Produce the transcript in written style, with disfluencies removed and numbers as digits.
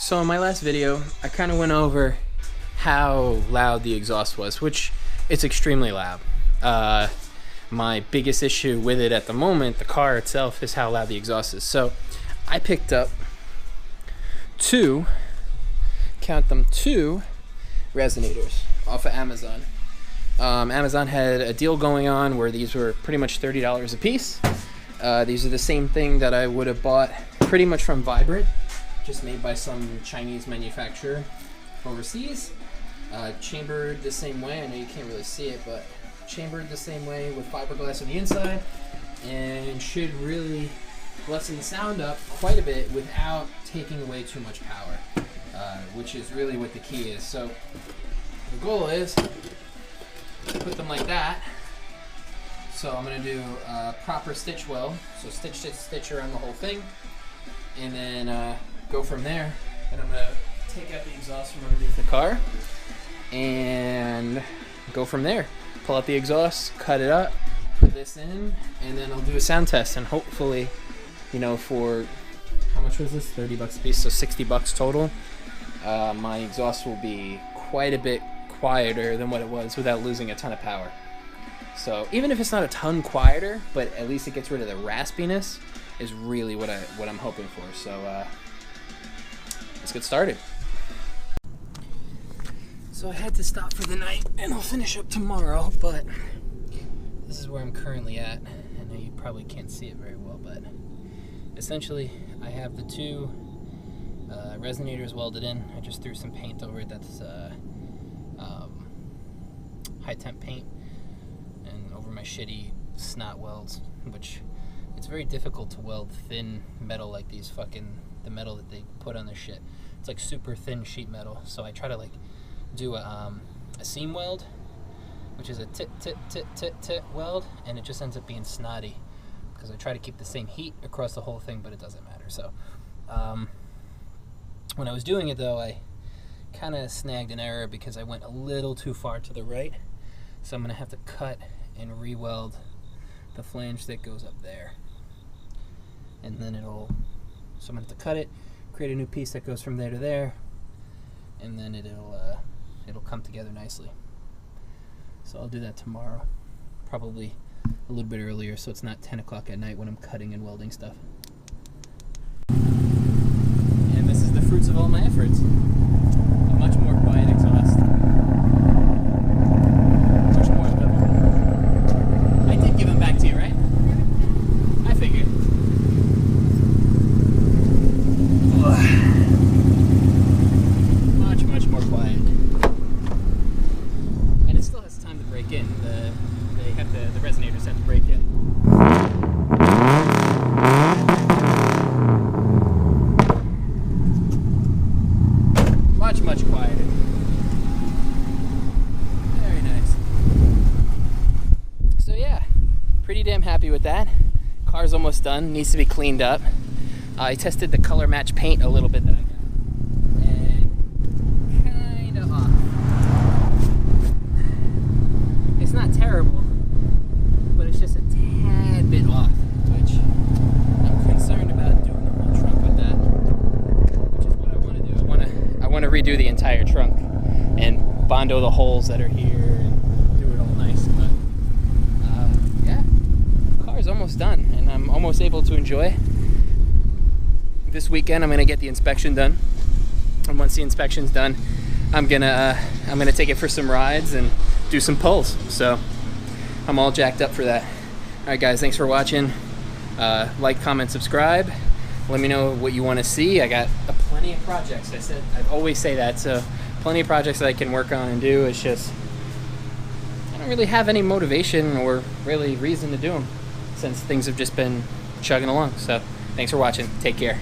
So in my last video, I kind of went over how loud the exhaust was, which it's extremely loud. My biggest issue with it at the moment, the car itself, is how loud the exhaust is. So I picked up two Resonators off of Amazon. Amazon had a deal going on where these were pretty much $30 a piece. These are the same thing that I would have bought pretty much from Vibrant, just made by some Chinese manufacturer overseas. Chambered the same way. I know you can't really see it, but chambered the same way with fiberglass on the inside, and should really lessen the sound up quite a bit without taking away too much power, which is really what the key is. So the goal is to put them like that. So I'm going to do a proper stitch weld, so stitch around the whole thing, and then go from there. And I'm going to take out the exhaust from underneath the car and go from there. Pull out the exhaust, cut it up, put this in, and then I'll do a sound test, and hopefully, you know, for how much was this? 30 bucks a piece, so 60 bucks total. My exhaust will be quite a bit quieter than what it was without losing a ton of power. So even if it's not a ton quieter, but at least it gets rid of the raspiness, is really what I'm hoping for. So let's get started. So I had to stop for the night, and I'll finish up tomorrow, but this is where I'm currently at. I know you probably can't see it very well, but essentially I have the two Resonators welded in. I just threw some paint over it. That's high temp paint, and over my shitty snot welds, which it's very difficult to weld thin metal like these the metal that they put on this shit. It's like super thin sheet metal, so I try to like do a seam weld, which is a tit weld, and it just ends up being snotty because I try to keep the same heat across the whole thing, but it doesn't matter. So when I was doing it though, I kind of snagged an error because I went a little too far to the right, so I'm gonna have to cut and re-weld the flange that goes up there, and then so I'm gonna have to cut it, create a new piece that goes from there to there, and then it'll come together nicely. So I'll do that tomorrow, probably a little bit earlier, so it's not 10 o'clock at night when I'm cutting and welding stuff. And this is the fruits of all my efforts. A much more quiet exhaust. Much more livable. I did give them back to you, right? I figured. Much more quiet. And it still has time to break in. The Resonators have to break in. Much quieter. Very nice. So yeah, pretty damn happy with that. Car's almost done, needs to be cleaned up. I tested the color match paint a little bit that I got, and kind of off. It's not terrible, but it's just a tad bit off, which I'm concerned about doing the whole trunk with that, which is what I want to do. I want to redo the entire trunk and bondo the holes that are here and do it all nice. But yeah, the car's almost done, and I'm almost able to enjoy. This weekend I'm gonna get the inspection done, and once the inspection's done, I'm gonna take it for some rides and do some pulls. So I'm all jacked up for that. All right, guys, thanks for watching. Like, comment, subscribe. Let me know what you want to see. I got plenty of projects. I always say that, so plenty of projects that I can work on and do. It's just I don't really have any motivation or really reason to do them since things have just been chugging along. So thanks for watching. Take care.